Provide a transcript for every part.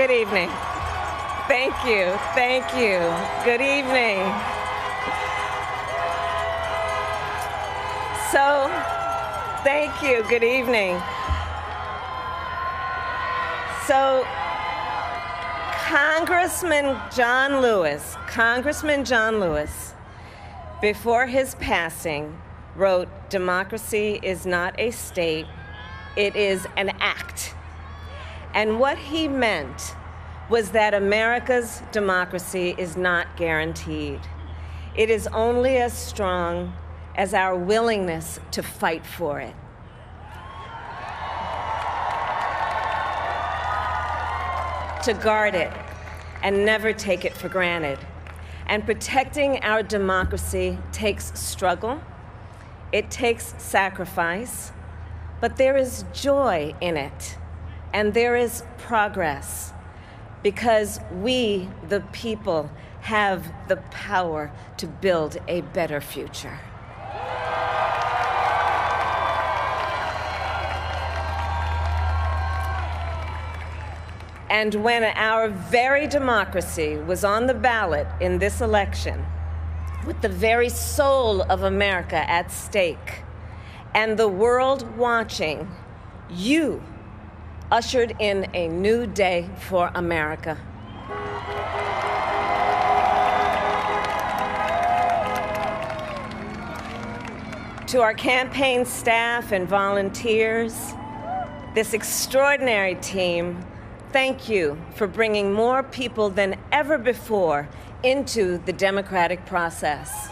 Good evening. Thank you. Thank you. Good evening. So, thank you. Good evening. So, Congressman John Lewis, before his passing, wrote, "Democracy is not a state, it is an act." And what he meant was that America's democracy is not guaranteed. It is only as strong as our willingness to fight for it. To guard it and never take it for granted. And protecting our democracy takes struggle, it takes sacrifice, but there is joy in it, and there is progress, because we, the people, have the power to build a better future. And when our very democracy was on the ballot in this election, with the very soul of America at stake, and the world watching, you ushered in a new day for America. To our campaign staff and volunteers, this extraordinary team, thank you for bringing more people than ever before into the democratic process.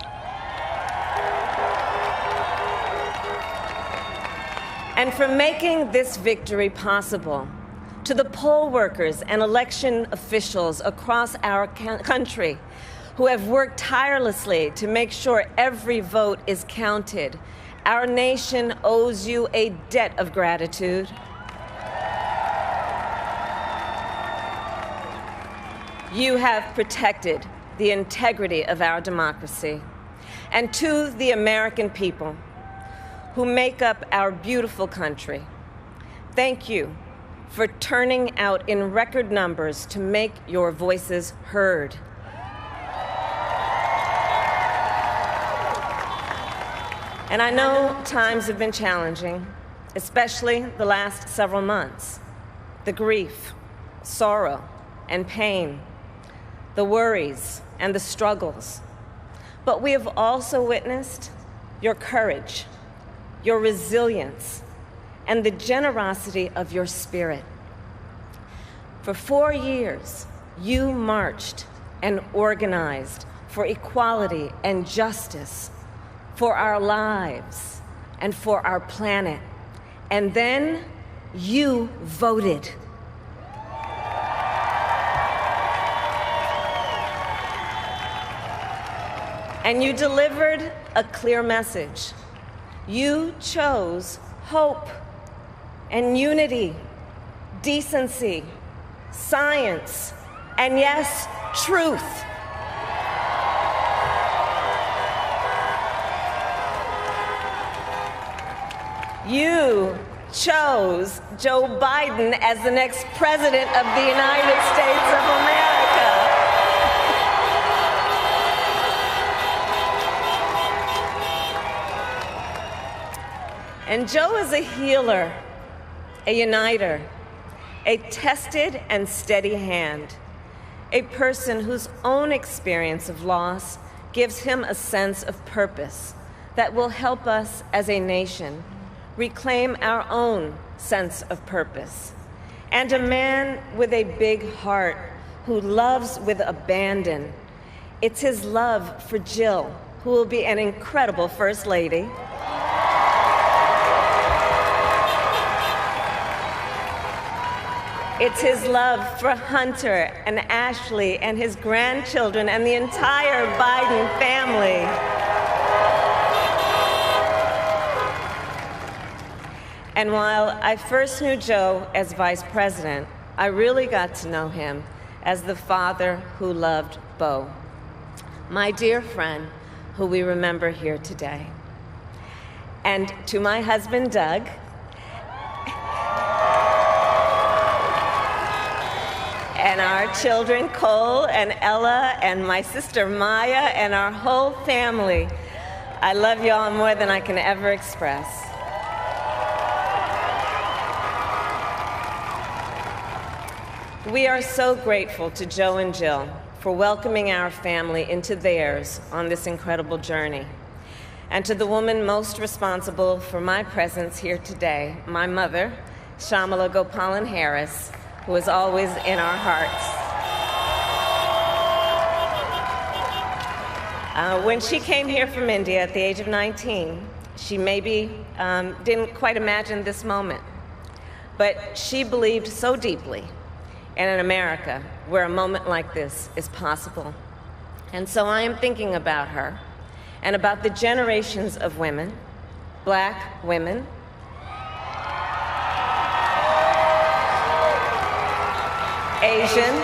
And for making this victory possible. To the poll workers and election officials across our country who have worked tirelessly to make sure every vote is counted, our nation owes you a debt of gratitude. You have protected the integrity of our democracy. And to the American people who make up our beautiful country, thank you for turning out in record numbers to make your voices heard. And I know times have been challenging, especially the last several months. The grief, sorrow, and pain, the worries and the struggles. But we have also witnessed your courage, your resilience, and the generosity of your spirit. For 4 years, you marched and organized for equality and justice, for our lives and for our planet. And then you voted. And you delivered a clear message. You chose hope and unity, decency, science, and yes, truth. You chose Joe Biden as the next president of the United States of America. And Joe is a healer, a uniter, a tested and steady hand, a person whose own experience of loss gives him a sense of purpose that will help us as a nation reclaim our own sense of purpose. And a man with a big heart who loves with abandon. It's his love for Jill, who will be an incredible First Lady. It's his love for Hunter and Ashley and his grandchildren and the entire Biden family. And while I first knew Joe as vice president, I really got to know him as the father who loved Bo, my dear friend who we remember here today. And to my husband, Doug, and our children, Cole and Ella, and my sister Maya, and our whole family. I love y'all more than I can ever express. We are so grateful to Joe and Jill for welcoming our family into theirs on this incredible journey. And to the woman most responsible for my presence here today, my mother, Shamala Gopalan Harris, who is always in our hearts. When she came here from India at the age of 19, she maybe didn't quite imagine this moment, but she believed so deeply in an America where a moment like this is possible. And so I am thinking about her and about the generations of women, Black women, Asian,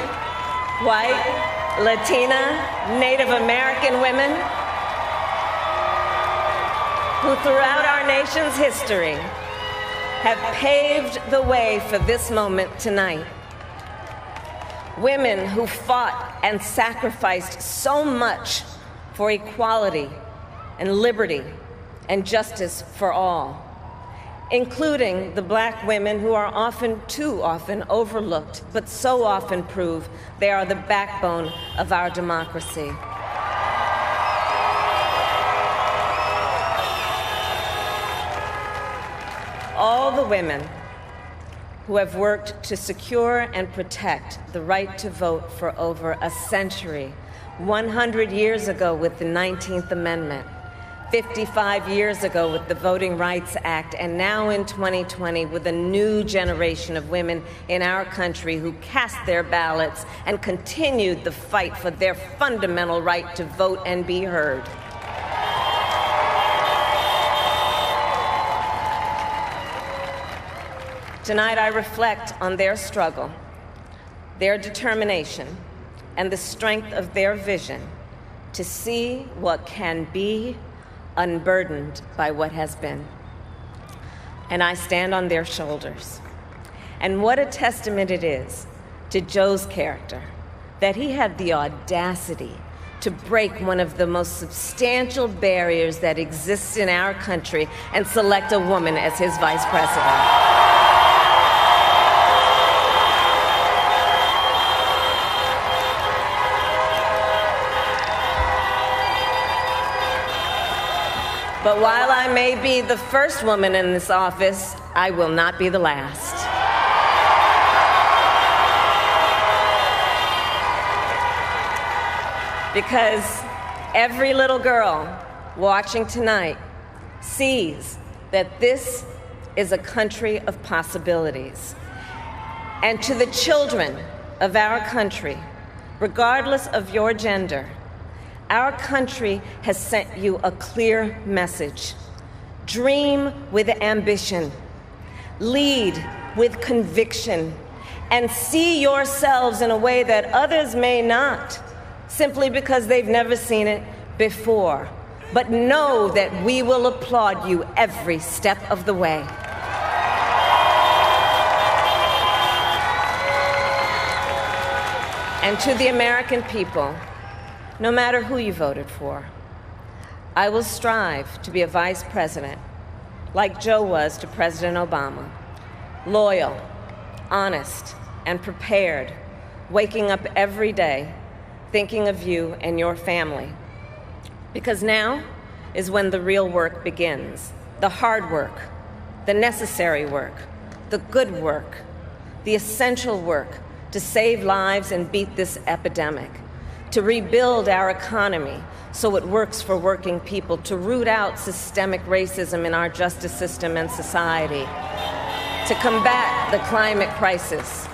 white, Latina, Native American women, who throughout our nation's history have paved the way for this moment tonight. Women who fought and sacrificed so much for equality and liberty and justice for all, including the Black women who are often, too often, overlooked, but so often prove they are the backbone of our democracy. All the women who have worked to secure and protect the right to vote for over a century, 100 years ago with the 19th Amendment, 55 years ago with the Voting Rights Act, and now in 2020 with a new generation of women in our country who cast their ballots and continued the fight for their fundamental right to vote and be heard. Tonight, I reflect on their struggle, their determination, and the strength of their vision to see what can be unburdened by what has been. And I stand on their shoulders. And what a testament it is to Joe's character that he had the audacity to break one of the most substantial barriers that exists in our country and select a woman as his vice president. But while I may be the first woman in this office, I will not be the last. Because every little girl watching tonight sees that this is a country of possibilities. And to the children of our country, regardless of your gender, our country has sent you a clear message. Dream with ambition, lead with conviction, and see yourselves in a way that others may not, simply because they've never seen it before. But know that we will applaud you every step of the way. And to the American people, no matter who you voted for, I will strive to be a vice president like Joe was to President Obama, loyal, honest, and prepared, waking up every day thinking of you and your family. Because now is when the real work begins, the hard work, the necessary work, the good work, the essential work to save lives and beat this epidemic, to rebuild our economy so it works for working people, to root out systemic racism in our justice system and society, to combat the climate crisis,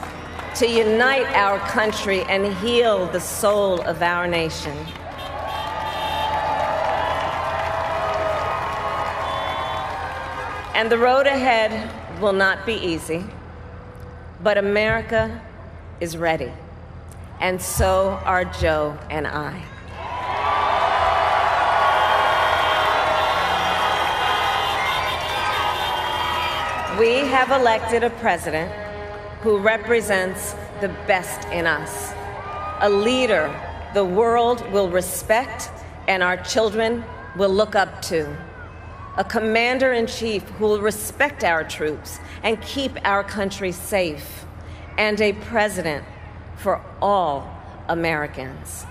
to unite our country and heal the soul of our nation. And the road ahead will not be easy, but America is ready. And so are Joe and I. We have elected a president who represents the best in us. A leader the world will respect and our children will look up to. A commander-in-chief who will respect our troops and keep our country safe. And a president for all Americans.